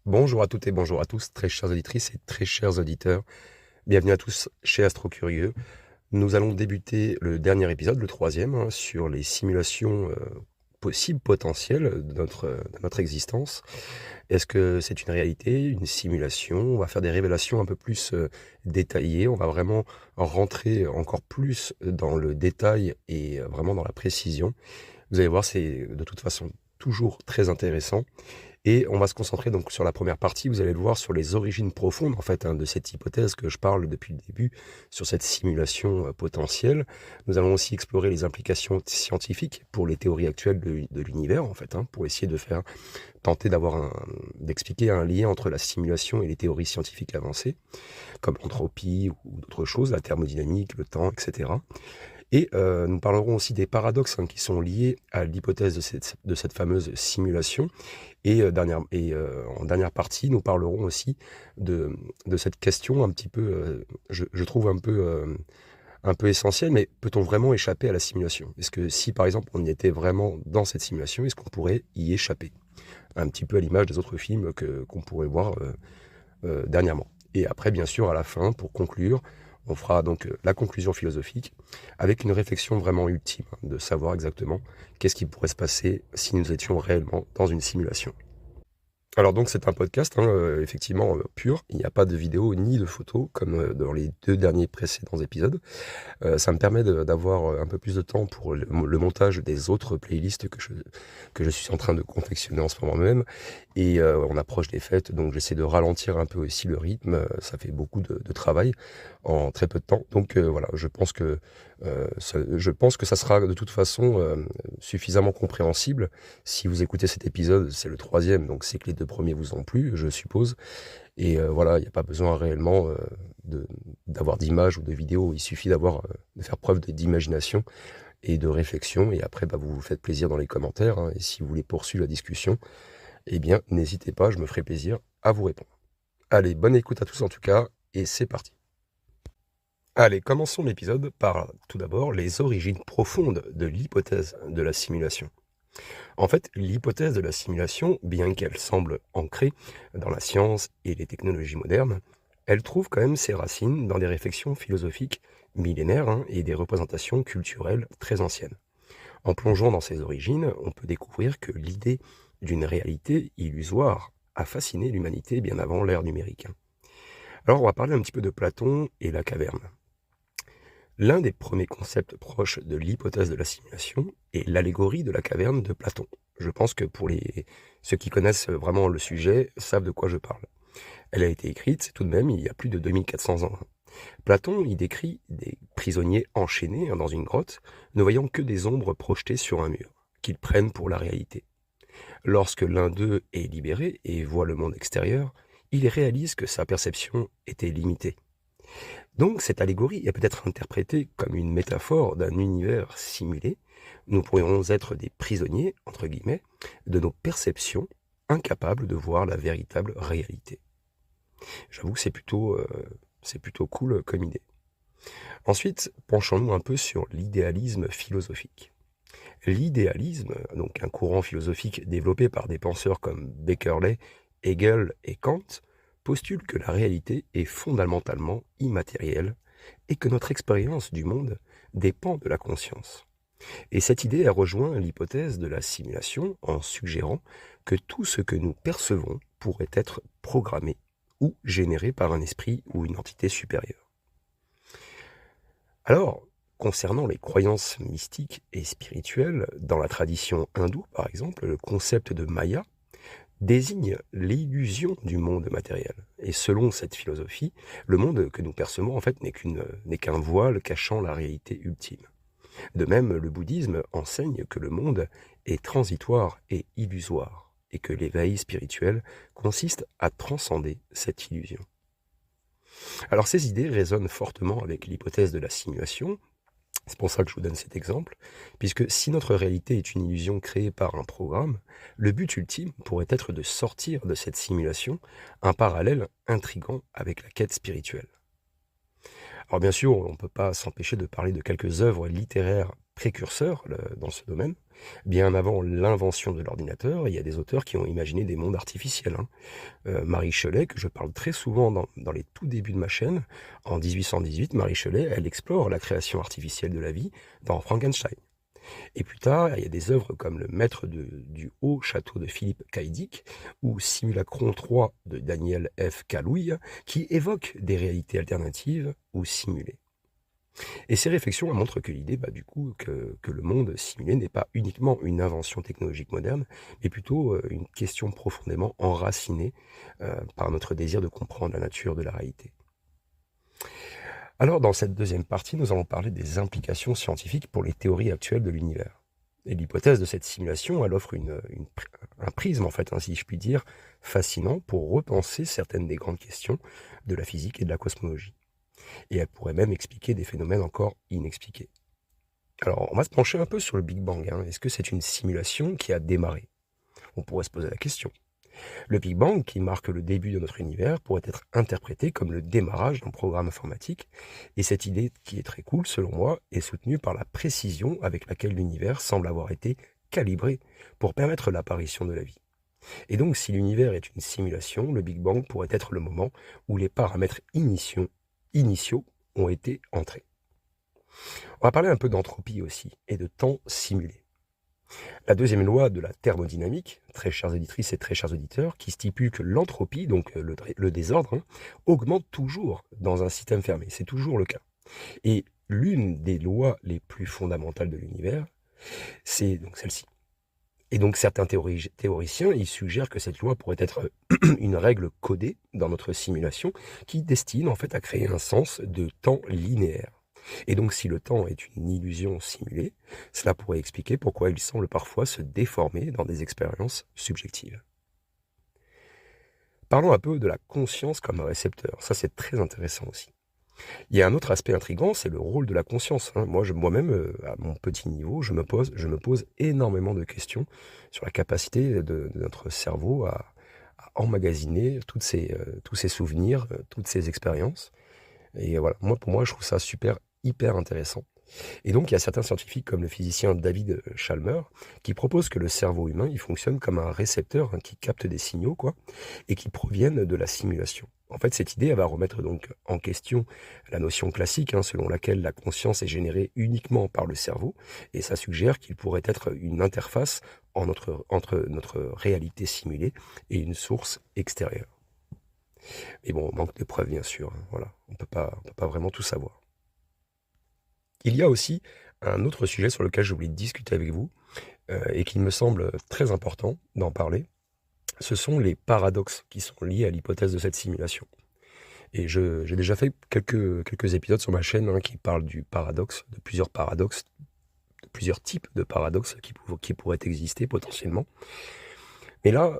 Bonjour à toutes et bonjour à tous, très chères auditrices et très chers auditeurs. Bienvenue à tous chez Astro Curieux. Nous allons débuter le dernier épisode, le troisième, sur les simulations possibles, potentielles de notre existence. Est-ce que c'est une réalité, une simulation? On va faire des révélations un peu plus détaillées. On va vraiment rentrer encore plus dans le détail et vraiment dans la précision. Vous allez voir, c'est de toute façon toujours très intéressant. Et on va se concentrer donc sur la première partie, vous allez le voir, sur les origines profondes en fait de cette hypothèse que je parle depuis le début, sur cette simulation potentielle. Nous allons aussi explorer les implications scientifiques pour les théories actuelles de l'univers en fait, pour essayer de tenter d'expliquer un lien entre la simulation et les théories scientifiques avancées, comme l'entropie ou d'autres choses, la thermodynamique, le temps, etc. Et nous parlerons aussi des paradoxes qui sont liés à l'hypothèse de cette fameuse simulation. Et, en dernière partie, nous parlerons aussi de cette question un petit peu, je trouve un peu essentielle, mais peut-on vraiment échapper à la simulation? Est-ce que si par exemple on y était vraiment dans cette simulation, est-ce qu'on pourrait y échapper? Un petit peu à l'image des autres films qu'on pourrait voir dernièrement. Et après, bien sûr, à la fin, pour conclure, on fera donc la conclusion philosophique avec une réflexion vraiment ultime de savoir exactement qu'est-ce qui pourrait se passer si nous étions réellement dans une simulation. Alors donc c'est un podcast, effectivement, pur. Il n'y a pas de vidéo ni de photos comme dans les 2 derniers précédents épisodes. Ça me permet d'avoir un peu plus de temps pour le montage des autres playlists que je suis en train de confectionner en ce moment même. Et on approche des fêtes, donc j'essaie de ralentir un peu aussi le rythme. Ça fait beaucoup de travail en très peu de temps. Donc voilà, je pense que ça sera de toute façon suffisamment compréhensible. Si vous écoutez cet épisode, c'est le troisième, donc c'est que les 2 premiers vous ont plu, je suppose. Et voilà, il n'y a pas besoin réellement d'avoir d'images ou de vidéos. Il suffit de faire preuve d'imagination et de réflexion. Et après, vous vous faites plaisir dans les commentaires. Et si vous voulez poursuivre la discussion, eh bien, n'hésitez pas, je me ferai plaisir à vous répondre. Allez, bonne écoute à tous en tout cas, et c'est parti. Allez, commençons l'épisode par tout d'abord les origines profondes de l'hypothèse de la simulation. En fait, l'hypothèse de la simulation, bien qu'elle semble ancrée dans la science et les technologies modernes, elle trouve quand même ses racines dans des réflexions philosophiques millénaires et des représentations culturelles très anciennes. En plongeant dans ses origines, on peut découvrir que l'idée d'une réalité illusoire a fasciné l'humanité bien avant l'ère numérique. Alors on va parler un petit peu de Platon et la caverne. L'un des premiers concepts proches de l'hypothèse de la simulation est l'allégorie de la caverne de Platon. Je pense que ceux qui connaissent vraiment le sujet savent de quoi je parle. Elle a été écrite tout de même il y a plus de 2400 ans. Platon y décrit des prisonniers enchaînés dans une grotte, ne voyant que des ombres projetées sur un mur, qu'ils prennent pour la réalité. Lorsque l'un d'eux est libéré et voit le monde extérieur, il réalise que sa perception était limitée. Donc cette allégorie est peut-être interprétée comme une métaphore d'un univers simulé. Nous pourrions être des prisonniers, entre guillemets, de nos perceptions, incapables de voir la véritable réalité. J'avoue que c'est plutôt cool comme idée. Ensuite, penchons-nous un peu sur l'idéalisme philosophique. L'idéalisme, donc un courant philosophique développé par des penseurs comme Beckerley, Hegel et Kant, postule que la réalité est fondamentalement immatérielle et que notre expérience du monde dépend de la conscience. Et cette idée a rejoint l'hypothèse de la simulation en suggérant que tout ce que nous percevons pourrait être programmé ou généré par un esprit ou une entité supérieure. Alors, concernant les croyances mystiques et spirituelles, dans la tradition hindoue par exemple, le concept de Maya désigne l'illusion du monde matériel. Et selon cette philosophie, le monde que nous percevons en fait n'est qu'un voile cachant la réalité ultime. De même, le bouddhisme enseigne que le monde est transitoire et illusoire, et que l'éveil spirituel consiste à transcender cette illusion. Alors ces idées résonnent fortement avec l'hypothèse de la simulation. C'est pour ça que je vous donne cet exemple, puisque si notre réalité est une illusion créée par un programme, le but ultime pourrait être de sortir de cette simulation un parallèle intrigant avec la quête spirituelle. Alors bien sûr, on ne peut pas s'empêcher de parler de quelques œuvres littéraires précurseurs dans ce domaine. Bien avant l'invention de l'ordinateur, il y a des auteurs qui ont imaginé des mondes artificiels, hein. Marie Shelley, que je parle très souvent dans les tout débuts de ma chaîne, en 1818, Marie Shelley, elle explore la création artificielle de la vie dans Frankenstein. Et plus tard, il y a des œuvres comme Le Maître du Haut Château de Philippe K. Dick ou Simulacron 3 de Daniel F. Kalouï qui évoquent des réalités alternatives ou simulées. Et ces réflexions elles montrent que l'idée, du coup, que le monde simulé n'est pas uniquement une invention technologique moderne, mais plutôt une question profondément enracinée par notre désir de comprendre la nature de la réalité. Alors, dans cette deuxième partie, nous allons parler des implications scientifiques pour les théories actuelles de l'univers. Et l'hypothèse de cette simulation, elle offre un prisme, en fait, si je puis dire, fascinant pour repenser certaines des grandes questions de la physique et de la cosmologie. Et elle pourrait même expliquer des phénomènes encore inexpliqués. Alors, on va se pencher un peu sur le Big Bang, hein. Est-ce que c'est une simulation qui a démarré? On pourrait se poser la question. Le Big Bang, qui marque le début de notre univers, pourrait être interprété comme le démarrage d'un programme informatique, et cette idée, qui est très cool selon moi, est soutenue par la précision avec laquelle l'univers semble avoir été calibré pour permettre l'apparition de la vie. Et donc, si l'univers est une simulation, le Big Bang pourrait être le moment où les paramètres initiaux ont été entrés. On va parler un peu d'entropie aussi, et de temps simulé. La deuxième loi de la thermodynamique, très chères éditrices et très chers auditeurs, qui stipule que l'entropie, donc le désordre, hein, augmente toujours dans un système fermé. C'est toujours le cas. Et l'une des lois les plus fondamentales de l'univers, c'est donc celle-ci. Et donc certains théoriciens, ils suggèrent que cette loi pourrait être une règle codée dans notre simulation qui destine en fait à créer un sens de temps linéaire. Et donc si le temps est une illusion simulée, cela pourrait expliquer pourquoi il semble parfois se déformer dans des expériences subjectives. Parlons un peu de la conscience comme récepteur, ça c'est très intéressant aussi. Il y a un autre aspect intriguant, c'est le rôle de la conscience, hein. Moi-même, à mon petit niveau, je me pose énormément de questions sur la capacité de notre cerveau à emmagasiner tous ces souvenirs, toutes ces expériences. Et voilà, pour moi, je trouve ça hyper intéressant. Et donc, il y a certains scientifiques, comme le physicien David Chalmers, qui proposent que le cerveau humain, il fonctionne comme un récepteur, hein, qui capte des signaux, et qui proviennent de la simulation. En fait, cette idée, elle va remettre donc en question la notion classique, hein, selon laquelle la conscience est générée uniquement par le cerveau, et ça suggère qu'il pourrait être une interface entre notre réalité simulée et une source extérieure. Mais bon, manque de preuves, bien sûr, hein, voilà, on peut pas vraiment tout savoir. Il y a aussi un autre sujet sur lequel j'ai oublié de discuter avec vous, et qui me semble très important d'en parler. Ce sont les paradoxes qui sont liés à l'hypothèse de cette simulation. Et j'ai déjà fait quelques épisodes sur ma chaîne, hein, qui parlent du paradoxe, de plusieurs types de paradoxes qui pourraient exister potentiellement. Mais là,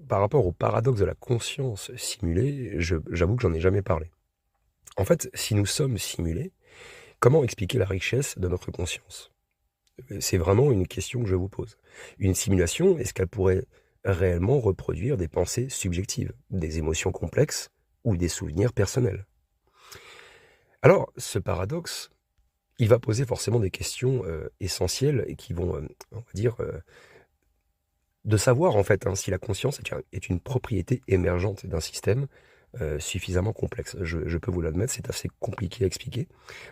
par rapport au paradoxe de la conscience simulée, j'avoue que j'en ai jamais parlé. En fait, si nous sommes simulés, comment expliquer la richesse de notre conscience? C'est vraiment une question que je vous pose. Une simulation, est-ce qu'elle pourrait réellement reproduire des pensées subjectives, des émotions complexes ou des souvenirs personnels? Alors, ce paradoxe, il va poser forcément des questions essentielles et qui vont, on va dire, de savoir en fait, hein, si la conscience est une propriété émergente d'un système suffisamment complexe. Je peux vous l'admettre, c'est assez compliqué à expliquer,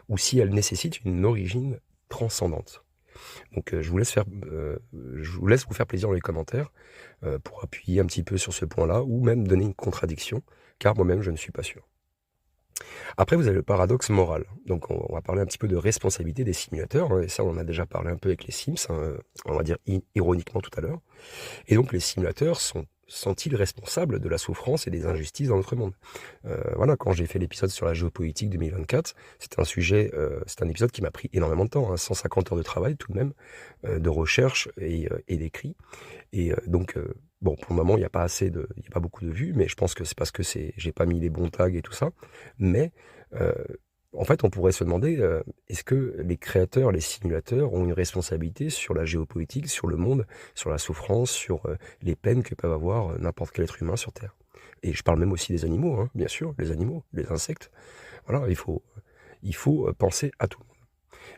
ou si elle nécessite une origine transcendante. Donc je vous laisse vous faire plaisir dans les commentaires pour appuyer un petit peu sur ce point-là, ou même donner une contradiction, car moi-même je ne suis pas sûr. Après, vous avez le paradoxe moral. Donc on va parler un petit peu de responsabilité des simulateurs, hein, et ça on en a déjà parlé un peu avec les Sims, hein, on va dire ironiquement tout à l'heure. Et donc les simulateurs sont-ils responsables de la souffrance et des injustices dans notre monde? Voilà, quand j'ai fait l'épisode sur la géopolitique 2024, c'est un épisode qui m'a pris énormément de temps, hein, 150 heures de travail tout de même, de recherche et d'écrit. Et bon, pour le moment, il n'y a pas beaucoup de vues, mais je pense que c'est parce que j'ai pas mis les bons tags et tout ça. Mais en fait, on pourrait se demander, est-ce que les créateurs, les simulateurs ont une responsabilité sur la géopolitique, sur le monde, sur la souffrance, sur les peines que peuvent avoir n'importe quel être humain sur Terre? Et je parle même aussi des animaux, hein, bien sûr, les animaux, les insectes. Voilà, il faut penser à tout le monde.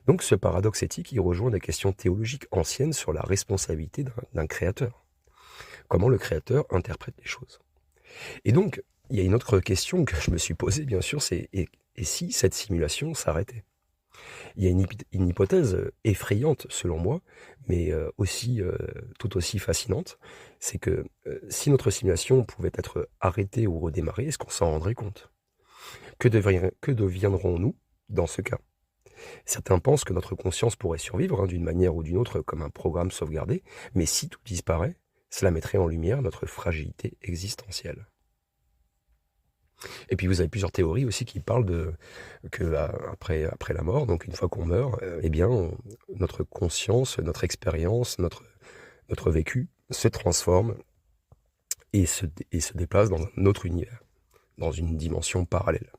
Donc ce paradoxe éthique, il rejoint des questions théologiques anciennes sur la responsabilité d'un créateur. Comment le créateur interprète les choses. Et donc, il y a une autre question que je me suis posée, bien sûr, c'est et si cette simulation s'arrêtait? Il y a une hypothèse effrayante selon moi, mais aussi tout aussi fascinante, c'est que si notre simulation pouvait être arrêtée ou redémarrée, est-ce qu'on s'en rendrait compte? Que deviendrons-nous dans ce cas? Certains pensent que notre conscience pourrait survivre d'une manière ou d'une autre comme un programme sauvegardé, mais si tout disparaît, cela mettrait en lumière notre fragilité existentielle. Et puis vous avez plusieurs théories aussi qui parlent de que après la mort, donc une fois qu'on meurt, eh bien notre conscience, notre expérience, notre vécu se transforme et se déplace dans un autre univers, dans une dimension parallèle.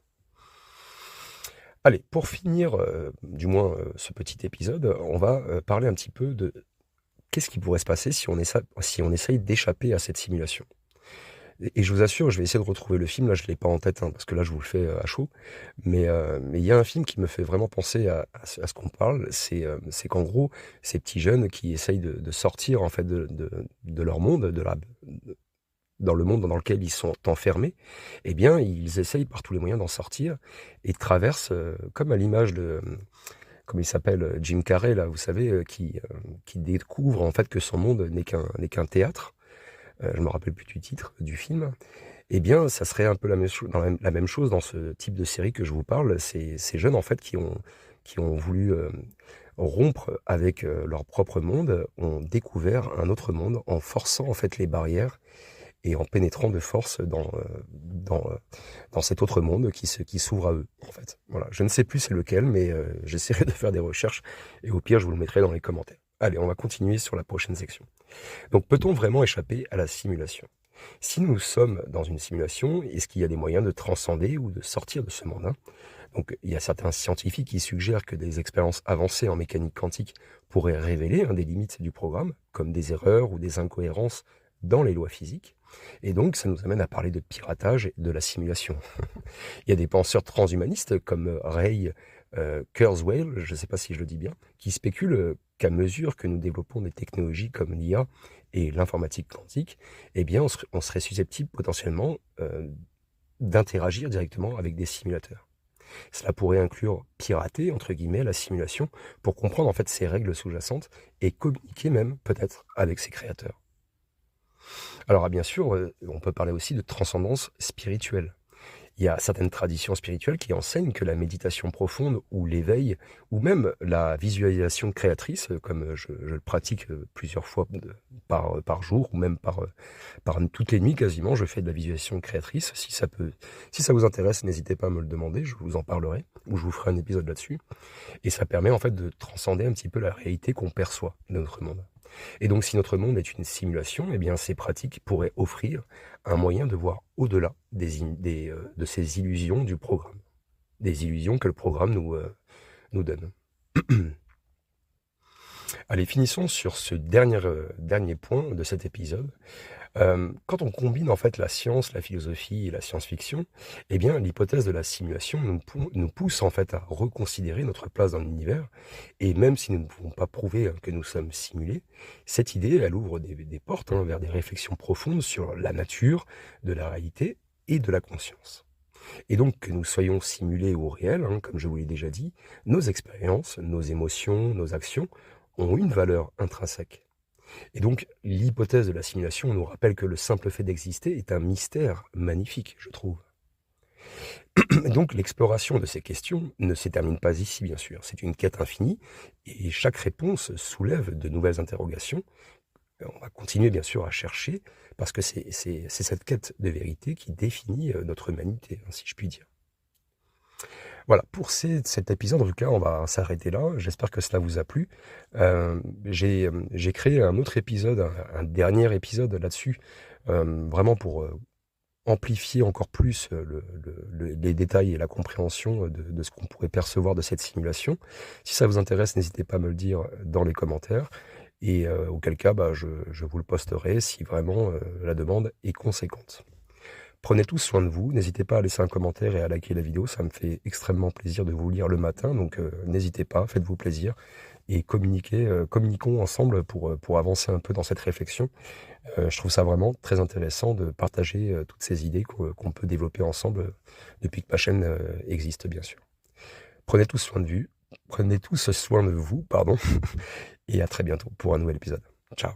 Allez, pour finir, du moins ce petit épisode, on va parler un petit peu de qu'est-ce qui pourrait se passer si on essaye d'échapper à cette simulation. Et je vous assure, je vais essayer de retrouver le film, là je l'ai pas en tête, hein, parce que là je vous le fais à chaud, mais il y a un film qui me fait vraiment penser à ce qu'on parle, c'est qu'en gros, ces petits jeunes qui essayent de sortir en fait de leur monde, dans le monde dans lequel ils sont enfermés, eh bien ils essayent par tous les moyens d'en sortir et traversent, comme à l'image de, comment il s'appelle, Jim Carrey là, vous savez, qui découvre en fait que son monde n'est qu'un théâtre. Je me rappelle plus du titre du film. Eh bien, ça serait un peu la même chose dans ce type de série que je vous parle. Ces jeunes en fait qui ont voulu rompre avec leur propre monde, ont découvert un autre monde en forçant en fait les barrières et en pénétrant de force dans cet autre monde qui s'ouvre à eux en fait. Voilà, je ne sais plus c'est lequel, mais j'essaierai de faire des recherches et au pire je vous le mettrai dans les commentaires. Allez, on va continuer sur la prochaine section. Donc, peut-on vraiment échapper à la simulation? Si nous sommes dans une simulation, est-ce qu'il y a des moyens de transcender ou de sortir de ce monde, hein? Donc, il y a certains scientifiques qui suggèrent que des expériences avancées en mécanique quantique pourraient révéler des limites du programme, comme des erreurs ou des incohérences dans les lois physiques. Et donc, ça nous amène à parler de piratage et de la simulation. Il y a des penseurs transhumanistes comme Ray Kurzweil, je ne sais pas si je le dis bien, qui spéculent qu'à mesure que nous développons des technologies comme l'IA et l'informatique quantique, eh bien, on serait susceptible potentiellement d'interagir directement avec des simulateurs. Cela pourrait inclure pirater, entre guillemets, la simulation pour comprendre en fait ses règles sous-jacentes et communiquer même peut-être avec ses créateurs. Alors bien sûr, on peut parler aussi de transcendance spirituelle. Il y a certaines traditions spirituelles qui enseignent que la méditation profonde ou l'éveil, ou même la visualisation créatrice, comme je le pratique plusieurs fois par jour, ou même par toutes les nuits quasiment, je fais de la visualisation créatrice. Si ça vous intéresse, n'hésitez pas à me le demander, je vous en parlerai, ou je vous ferai un épisode là-dessus. Et ça permet en fait de transcender un petit peu la réalité qu'on perçoit de notre monde. Et donc si notre monde est une simulation, eh bien ces pratiques pourraient offrir un moyen de voir au-delà de ces illusions du programme, des illusions que le programme nous donne. Allez, finissons sur ce dernier point de cet épisode. Quand on combine en fait la science, la philosophie et la science-fiction, eh bien l'hypothèse de la simulation nous pousse en fait à reconsidérer notre place dans l'univers. Et même si nous ne pouvons pas prouver que nous sommes simulés, cette idée, elle ouvre des portes vers des réflexions profondes sur la nature de la réalité et de la conscience. Et donc que nous soyons simulés ou réels, comme je vous l'ai déjà dit, nos expériences, nos émotions, nos actions ont une valeur intrinsèque. Et donc, l'hypothèse de la simulation nous rappelle que le simple fait d'exister est un mystère magnifique, je trouve. Donc, l'exploration de ces questions ne se termine pas ici, bien sûr. C'est une quête infinie, et chaque réponse soulève de nouvelles interrogations. On va continuer, bien sûr, à chercher, parce que c'est cette quête de vérité qui définit notre humanité, si je puis dire. Voilà, pour cet épisode, en tout cas, on va s'arrêter là. J'espère que cela vous a plu. J'ai créé un autre épisode, un dernier épisode là-dessus, vraiment pour amplifier encore plus les détails et la compréhension de ce qu'on pourrait percevoir de cette simulation. Si ça vous intéresse, n'hésitez pas à me le dire dans les commentaires. Et auquel cas, je vous le posterai si vraiment la demande est conséquente. Prenez tous soin de vous, n'hésitez pas à laisser un commentaire et à liker la vidéo, ça me fait extrêmement plaisir de vous lire le matin, donc n'hésitez pas, faites-vous plaisir et communiquons ensemble pour avancer un peu dans cette réflexion. Je trouve ça vraiment très intéressant de partager toutes ces idées qu'on peut développer ensemble depuis que ma chaîne existe, bien sûr. Prenez tous soin de vous, pardon, et à très bientôt pour un nouvel épisode. Ciao.